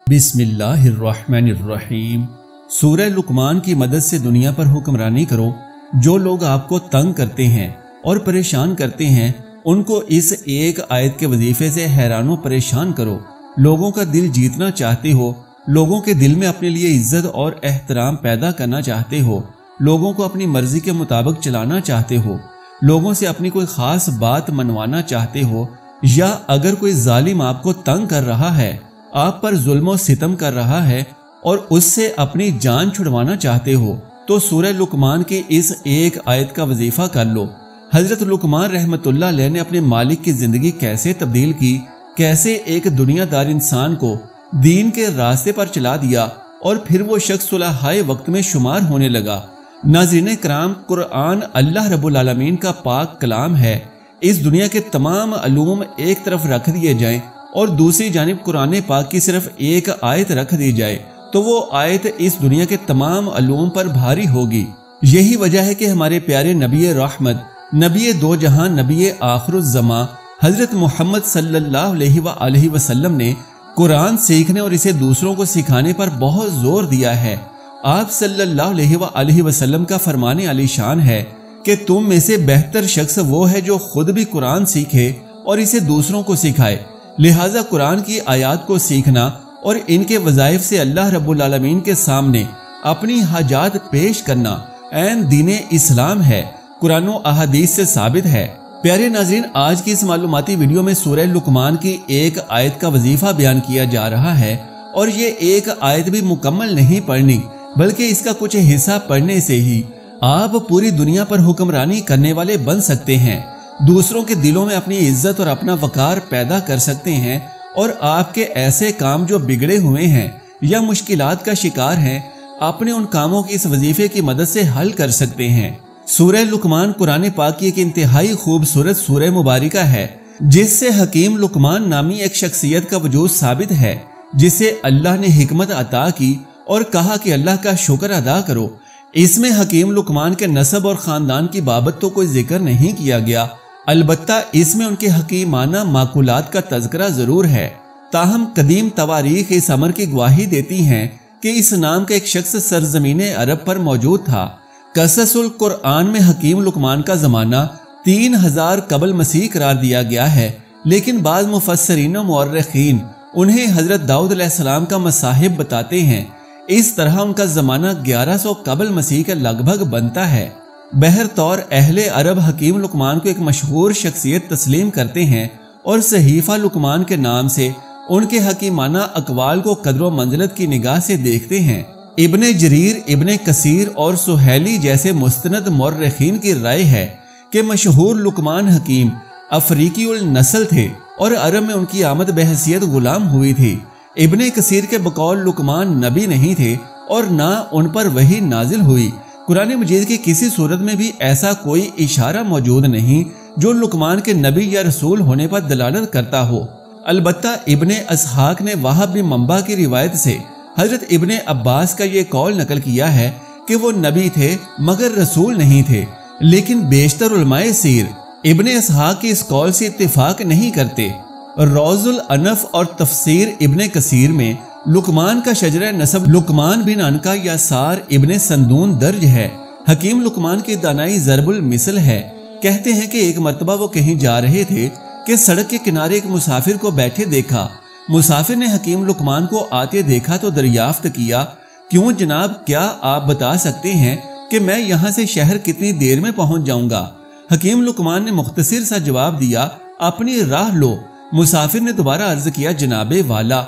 بسم اللہ الرحمن الرحیم۔ سورہ لقمان کی مدد سے دنیا پر حکمرانی کرو۔ جو لوگ آپ کو تنگ کرتے ہیں اور پریشان کرتے ہیں ان کو اس ایک آیت کے وظیفے سے حیران و پریشان کرو۔ لوگوں کا دل جیتنا چاہتے ہو، لوگوں کے دل میں اپنے لیے عزت اور احترام پیدا کرنا چاہتے ہو، لوگوں کو اپنی مرضی کے مطابق چلانا چاہتے ہو، لوگوں سے اپنی کوئی خاص بات منوانا چاہتے ہو، یا اگر کوئی ظالم آپ کو تنگ کر رہا ہے، آپ پر ظلم و ستم کر رہا ہے اور اس سے اپنی جان چھڑوانا چاہتے ہو، تو سورہ لقمان کی اس ایک آیت کا وظیفہ کر لو۔ حضرت لقمان رحمت اللہ علیہ نے اپنے مالک کی زندگی کیسے تبدیل کی، کیسے ایک دنیا دار انسان کو دین کے راستے پر چلا دیا اور پھر وہ شخص صلحائے وقت میں شمار ہونے لگا۔ ناظرین کرام، قرآن اللہ رب العالمین کا پاک کلام ہے۔ اس دنیا کے تمام علوم ایک طرف رکھ دیے جائیں اور دوسری جانب قرآن پاک کی صرف ایک آیت رکھ دی جائے تو وہ آیت اس دنیا کے تمام علوم پر بھاری ہوگی۔ یہی وجہ ہے کہ ہمارے پیارے نبی رحمت، نبی دو جہاں، نبی آخر الزماں حضرت محمد صلی اللہ علیہ وآلہ وسلم نے قرآن سیکھنے اور اسے دوسروں کو سکھانے پر بہت زور دیا ہے۔ آپ صلی اللہ علیہ وآلہ وسلم کا فرمان علی شان ہے کہ تم میں سے بہتر شخص وہ ہے جو خود بھی قرآن سیکھے اور اسے دوسروں کو سکھائے۔ لہٰذا قرآن کی آیات کو سیکھنا اور ان کے وظائف سے اللہ رب العالمین کے سامنے اپنی حاجات پیش کرنا عین دین اسلام ہے، قرآن و احادیث سے ثابت ہے۔ پیارے ناظرین، آج کی اس معلوماتی ویڈیو میں سورہ لقمان کی ایک آیت کا وظیفہ بیان کیا جا رہا ہے، اور یہ ایک آیت بھی مکمل نہیں پڑھنی بلکہ اس کا کچھ حصہ پڑھنے سے ہی آپ پوری دنیا پر حکمرانی کرنے والے بن سکتے ہیں، دوسروں کے دلوں میں اپنی عزت اور اپنا وقار پیدا کر سکتے ہیں، اور آپ کے ایسے کام جو بگڑے ہوئے ہیں یا مشکلات کا شکار ہیں اپنے ان کاموں کی اس وظیفے کی مدد سے حل کر سکتے ہیں۔ سورہ لقمان قرآن پاک کی ایک انتہائی خوبصورت سورہ مبارکہ ہے جس سے حکیم لقمان نامی ایک شخصیت کا وجود ثابت ہے، جسے اللہ نے حکمت عطا کی اور کہا کہ اللہ کا شکر ادا کرو۔ اس میں حکیم لقمان کے نسب اور خاندان کی بابت تو کوئی ذکر نہیں کیا گیا، البتہ اس میں ان کے حکیمانہ معقولات کا تذکرہ ضرور ہے۔ تاہم قدیم تواریخ اس امر کی گواہی دیتی ہیں کہ اس نام کا ایک شخص سرزمین عرب پر موجود تھا۔ قصص القرآن میں حکیم لقمان کا زمانہ 3000 قبل مسیح قرار دیا گیا ہے، لیکن بعض مفسرین و مورخین انہیں حضرت داؤد علیہ السلام کا مصاحب بتاتے ہیں۔ اس طرح ان کا زمانہ 1100 قبل مسیح کے لگ بھگ بنتا ہے۔ بہرطور اہل عرب حکیم لقمان کو ایک مشہور شخصیت تسلیم کرتے ہیں اور صحیفہ لقمان کے نام سے ان کے حکیمانہ اقوال کو قدر و منزلت کی نگاہ سے دیکھتے ہیں۔ ابن جریر، ابن کثیر اور سہیلی جیسے مستند مورخین کی رائے ہے کہ مشہور لقمان حکیم افریقی النسل تھے اور عرب میں ان کی آمد بحیثیت غلام ہوئی تھی۔ ابن کثیر کے بقول لقمان نبی نہیں تھے اور نہ ان پر وحی نازل ہوئی۔ قرآن مجید کی کسی صورت میں بھی ایسا کوئی اشارہ موجود نہیں جو لقمان کے نبی یا رسول ہونے پر دلالت کرتا ہو۔ البتہ ابن اسحاق نے وہب بن منبع کی روایت سے حضرت ابن عباس کا یہ قول نقل کیا ہے کہ وہ نبی تھے مگر رسول نہیں تھے، لیکن بیشتر علماء سیر ابن اسحاق کی اس قول سے اتفاق نہیں کرتے۔ روض الانف اور تفسیر ابن کثیر میں لقمان کا شجرہ نسب لقمان بن عنقا یا سار ابن سندون درج ہے۔ حکیم لقمان کی دانائی ضرب المثل ہے۔ کہتے ہیں کہ ایک مرتبہ وہ کہیں جا رہے تھے کہ سڑک کے کنارے ایک مسافر کو بیٹھے دیکھا۔ مسافر نے حکیم لقمان کو آتے دیکھا تو دریافت کیا، کیوں جناب، کیا آپ بتا سکتے ہیں کہ میں یہاں سے شہر کتنی دیر میں پہنچ جاؤں گا؟ حکیم لقمان نے مختصر سا جواب دیا، اپنی راہ لو۔ مسافر نے دوبارہ عرض کیا، جناب والا،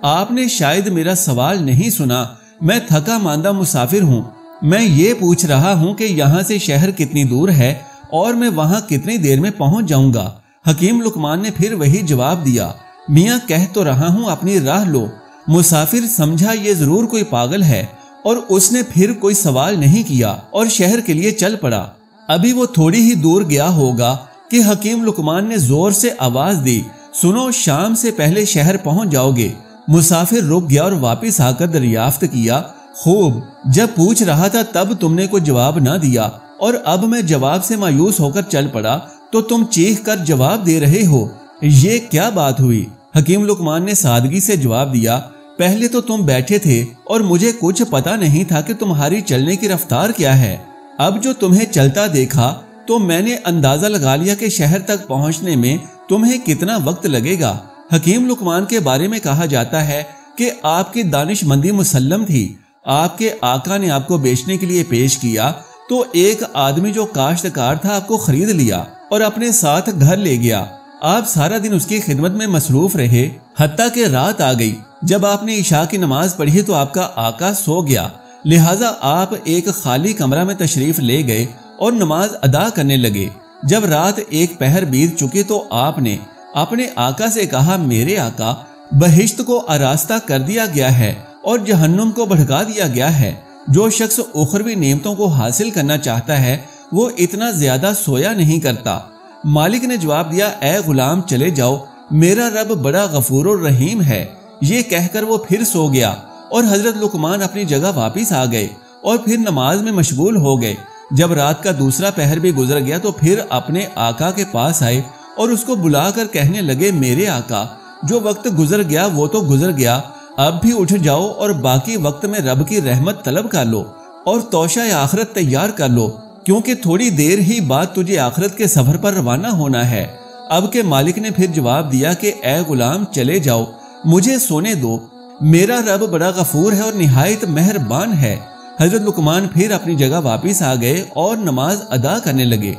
آپ نے شاید میرا سوال نہیں سنا، میں تھکا ماندہ مسافر ہوں، میں یہ پوچھ رہا ہوں کہ یہاں سے شہر کتنی دور ہے اور میں وہاں کتنی دیر میں پہنچ جاؤں گا۔ حکیم لقمان نے پھر وہی جواب دیا، میاں کہہ تو رہا ہوں اپنی راہ لو۔ مسافر سمجھا یہ ضرور کوئی پاگل ہے اور اس نے پھر کوئی سوال نہیں کیا اور شہر کے لیے چل پڑا۔ ابھی وہ تھوڑی ہی دور گیا ہوگا کہ حکیم لقمان نے زور سے آواز دی، سنو، شام سے پہلے شہر پہنچ جاؤ گے۔ مسافر رک گیا اور واپس آ کر دریافت کیا، خوب، جب پوچھ رہا تھا تب تم نے کوئی جواب نہ دیا اور اب میں جواب سے مایوس ہو کر چل پڑا تو تم چیخ کر جواب دے رہے ہو، یہ کیا بات ہوئی؟ حکیم لقمان نے سادگی سے جواب دیا، پہلے تو تم بیٹھے تھے اور مجھے کچھ پتا نہیں تھا کہ تمہاری چلنے کی رفتار کیا ہے۔ اب جو تمہیں چلتا دیکھا تو میں نے اندازہ لگا لیا کہ شہر تک پہنچنے میں تمہیں کتنا وقت لگے گا۔ حکیم لقمان کے بارے میں کہا جاتا ہے کہ آپ کی دانش مندی مسلم تھی۔ آپ کے آقا نے آپ کو بیچنے کے لیے پیش کیا تو ایک آدمی جو کاشتکار تھا آپ کو خرید لیا اور اپنے ساتھ گھر لے گیا۔ آپ سارا دن اس کی خدمت میں مصروف رہے، حتیٰ کہ رات آ گئی۔ جب آپ نے عشاء کی نماز پڑھی تو آپ کا آقا سو گیا، لہٰذا آپ ایک خالی کمرہ میں تشریف لے گئے اور نماز ادا کرنے لگے۔ جب رات ایک پہر بیت چکی تو آپ نے اپنے آقا سے کہا، میرے آقا، بہشت کو آراستہ کر دیا گیا ہے اور جہنم کو بھڑکا دیا گیا ہے۔ جو شخص اخروی نعمتوں کو حاصل کرنا چاہتا ہے وہ اتنا زیادہ سویا نہیں کرتا۔ مالک نے جواب دیا، اے غلام چلے جاؤ، میرا رب بڑا غفور الرحیم ہے۔ یہ کہہ کر وہ پھر سو گیا اور حضرت لقمان اپنی جگہ واپس آ گئے اور پھر نماز میں مشغول ہو گئے۔ جب رات کا دوسرا پہر بھی گزر گیا تو پھر اپنے آقا کے پاس آئے اور اس کو بلا کر کہنے لگے، میرے آقا، جو وقت گزر گیا وہ تو گزر گیا، اب بھی اٹھ جاؤ اور باقی وقت میں رب کی رحمت طلب کر لو اور توشہ آخرت تیار کر لو، کیونکہ تھوڑی دیر ہی بعد تجھے آخرت کے سفر پر روانہ ہونا ہے۔ اب کے مالک نے پھر جواب دیا کہ اے غلام چلے جاؤ، مجھے سونے دو، میرا رب بڑا غفور ہے اور نہایت مہربان ہے۔ حضرت لقمان پھر اپنی جگہ واپس آ گئے اور نماز ادا کرنے لگے۔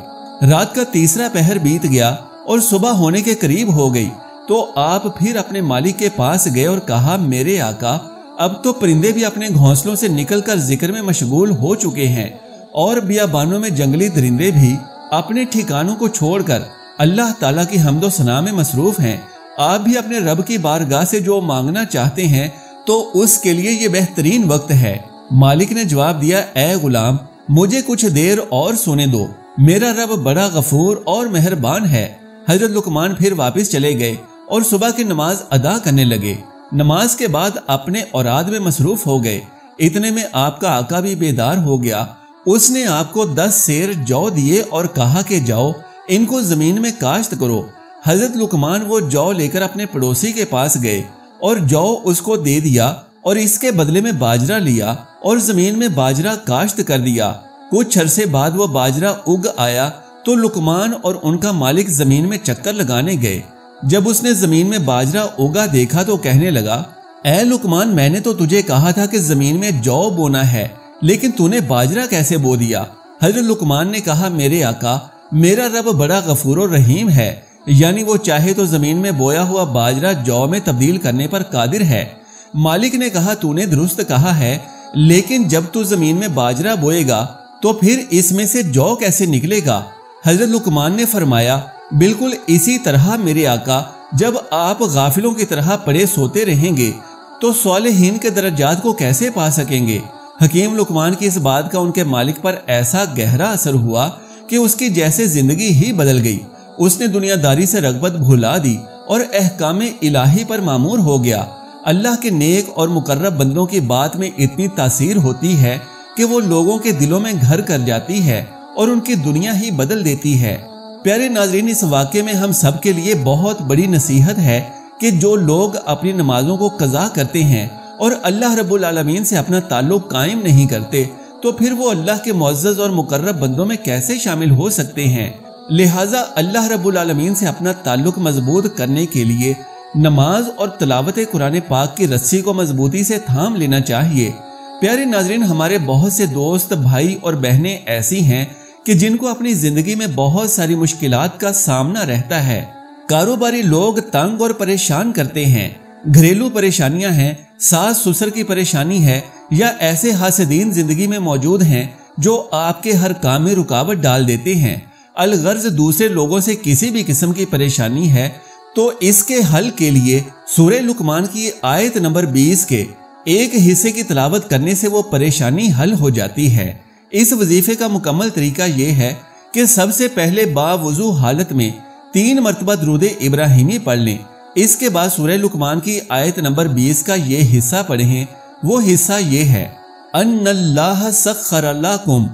رات کا تیسرا پہر بیت گیا اور صبح ہونے کے قریب ہو گئی تو آپ پھر اپنے مالک کے پاس گئے اور کہا، میرے آقا، اب تو پرندے بھی اپنے گھونسلوں سے نکل کر ذکر میں مشغول ہو چکے ہیں اور بیابانوں میں جنگلی درندے بھی اپنے ٹھکانوں کو چھوڑ کر اللہ تعالیٰ کی حمد و ثنا میں مصروف ہیں۔ آپ بھی اپنے رب کی بارگاہ سے جو مانگنا چاہتے ہیں تو اس کے لیے یہ بہترین وقت ہے۔ مالک نے جواب دیا، اے غلام، مجھے کچھ دیر اور سونے دو، میرا رب بڑا غفور اور مہربان ہے۔ حضرت لقمان پھر واپس چلے گئے اور صبح کی نماز ادا کرنے لگے۔ نماز کے بعد اپنے اوراد میں مصروف ہو گئے۔ اتنے میں آپ کا آقا بھی بیدار ہو گیا۔ اس نے آپ کو 10 سیر جو دیے اور کہا کہ جاؤ ان کو زمین میں کاشت کرو۔ حضرت لقمان وہ جو لے کر اپنے پڑوسی کے پاس گئے اور جو اس کو دے دیا اور اس کے بدلے میں باجرہ لیا اور زمین میں باجرہ کاشت کر دیا۔ کچھ عرصے بعد وہ باجرہ اگ آیا تو لقمان اور ان کا مالک زمین میں چکر لگانے گئے۔ جب اس نے زمین میں باجرہ اگا دیکھا تو کہنے لگا، اے لقمان، میں نے تو تجھے کہا تھا کہ زمین میں جو بونا ہے، لیکن تو نے باجرہ کیسے بو دیا؟ حضرت لقمان نے کہا، میرے آقا، میرا رب بڑا غفور الرحیم ہے، یعنی وہ چاہے تو زمین میں بویا ہوا باجرہ جو میں تبدیل کرنے پر قادر ہے۔ مالک نے کہا، تو نے درست کہا ہے، لیکن جب تو زمین میں باجرہ بوئے گا تو پھر اس میں سے جو کیسے نکلے گا؟ حضرت لقمان نے فرمایا، بالکل اسی طرح میرے آقا، جب آپ غافلوں کی طرح پڑے سوتے رہیں گے تو صالحین کے درجات کو کیسے پا سکیں گے؟ حکیم لقمان کی اس بات کا ان کے مالک پر ایسا گہرا اثر ہوا کہ اس کی جیسے زندگی ہی بدل گئی۔ اس نے دنیا داری سے رغبت بھلا دی اور احکام الہی پر مامور ہو گیا۔ اللہ کے نیک اور مقرب بندوں کی بات میں اتنی تاثیر ہوتی ہے کہ وہ لوگوں کے دلوں میں گھر کر جاتی ہے اور ان کی دنیا ہی بدل دیتی ہے۔ پیارے ناظرین، اس واقعے میں ہم سب کے لیے بہت بڑی نصیحت ہے کہ جو لوگ اپنی نمازوں کو قضا کرتے ہیں اور اللہ رب العالمین سے اپنا تعلق قائم نہیں کرتے تو پھر وہ اللہ کے معزز اور مقرب بندوں میں کیسے شامل ہو سکتے ہیں؟ لہٰذا اللہ رب العالمین سے اپنا تعلق مضبوط کرنے کے لیے نماز اور تلاوت قرآن پاک کی رسی کو مضبوطی سے تھام لینا چاہیے۔ پیارے ناظرین، ہمارے بہت سے دوست، بھائی اور بہنیں ایسی ہیں کہ جن کو اپنی زندگی میں بہت ساری مشکلات کا سامنا رہتا ہے۔ کاروباری لوگ تنگ اور پریشان کرتے ہیں، گھریلو پریشانیاں ہیں، ساس سسر کی پریشانی ہے، یا ایسے حاسدین زندگی میں موجود ہیں جو آپ کے ہر کام میں رکاوٹ ڈال دیتے ہیں۔ الغرض دوسرے لوگوں سے کسی بھی قسم کی پریشانی ہے تو اس کے حل کے لیے سورہ لقمان کی آیت نمبر 20 کے ایک حصے کی تلاوت کرنے سے وہ پریشانی حل ہو جاتی ہے۔ اس وظیفے کا مکمل طریقہ یہ ہے کہ سب سے پہلے باوضو حالت میں 3 مرتبہ درود ابراہیمی پڑھ لیں۔ اس کے بعد سورہ لقمان کی آیت نمبر 20 کا یہ حصہ پڑھیں۔ وہ حصہ یہ ہے، ان اللہ سخر لکم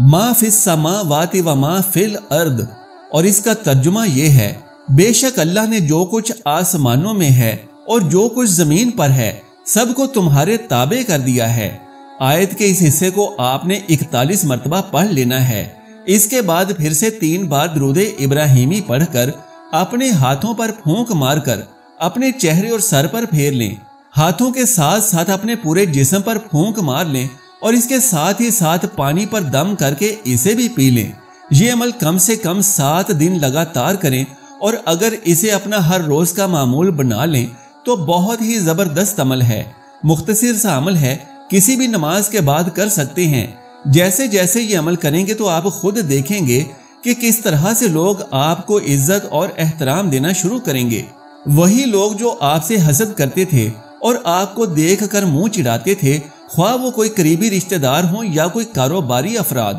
ما فی السماوات و ما فی الارض، اور اس کا ترجمہ یہ ہے، بے شک اللہ نے جو کچھ آسمانوں میں ہے اور جو کچھ زمین پر ہے سب کو تمہارے تابع کر دیا ہے۔ آیت کے اس حصے کو آپ نے 41 مرتبہ پڑھ لینا ہے۔ اس کے بعد پھر سے 3 بار درود ابراہیمی پڑھ کر اپنے ہاتھوں پر پھونک مار کر اپنے چہرے اور سر پر پھیر لیں۔ ہاتھوں کے ساتھ ساتھ اپنے پورے جسم پر پھونک مار لیں اور اس کے ساتھ ہی ساتھ پانی پر دم کر کے اسے بھی پی لیں۔ یہ عمل کم سے کم 7 دن لگاتار کریں، اور اگر اسے اپنا ہر روز کا معمول بنا لیں تو بہت ہی زبردست عمل ہے۔ مختصر سا عمل ہے، کسی بھی نماز کے بعد کر سکتے ہیں۔ جیسے جیسے یہ عمل کریں گے تو آپ خود دیکھیں گے کہ کس طرح سے لوگ آپ کو عزت اور احترام دینا شروع کریں گے۔ وہی لوگ جو آپ سے حسد کرتے تھے اور آپ کو دیکھ کر منہ چڑھاتے تھے، خواہ وہ کوئی قریبی رشتہ دار ہوں یا کوئی کاروباری افراد،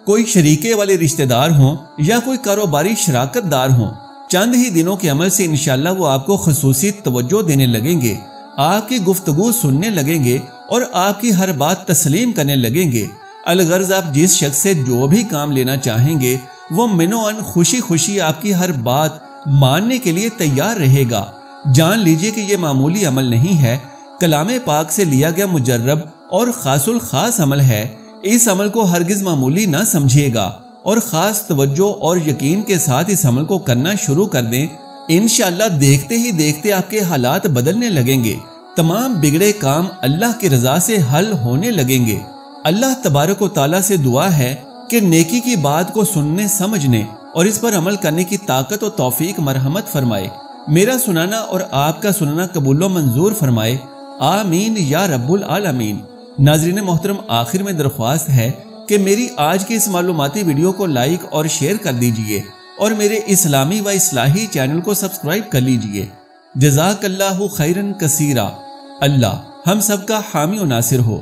کوئی شریکے والے رشتہ دار ہوں یا کوئی کاروباری شراکت دار ہوں، چند ہی دنوں کے عمل سے انشاءاللہ وہ آپ کو خصوصی توجہ دینے لگیں گے، آپ کی گفتگو سننے لگیں گے اور آپ کی ہر بات تسلیم کرنے لگیں گے۔ الغرض آپ جس شخص سے جو بھی کام لینا چاہیں گے وہ منوعاً خوشی خوشی آپ کی ہر بات ماننے کے لیے تیار رہے گا۔ جان لیجئے کہ یہ معمولی عمل نہیں ہے، کلام پاک سے لیا گیا مجرب اور خاص الخاص عمل ہے۔ اس عمل کو ہرگز معمولی نہ سمجھیے گا اور خاص توجہ اور یقین کے ساتھ اس عمل کو کرنا شروع کر دیں۔ انشاءاللہ دیکھتے ہی دیکھتے آپ کے حالات بدلنے لگیں گے، تمام بگڑے کام اللہ کی رضا سے حل ہونے لگیں گے۔ اللہ تبارک و تعالیٰ سے دعا ہے کہ نیکی کی بات کو سننے سمجھنے اور اس پر عمل کرنے کی طاقت و توفیق مرحمت فرمائے۔ میرا سنانا اور آپ کا سننا قبول و منظور فرمائے، آمین یا رب العالمین۔ ناظرین محترم، آخر میں درخواست ہے کہ میری آج کی اس معلوماتی ویڈیو کو لائک اور شیئر کر دیجئے اور میرے اسلامی و اصلاحی چینل کو سبسکرائب کر لیجئے۔ جزاک اللہ خیرن کثیرا۔ اللہ ہم سب کا حامی و ناصر ہو۔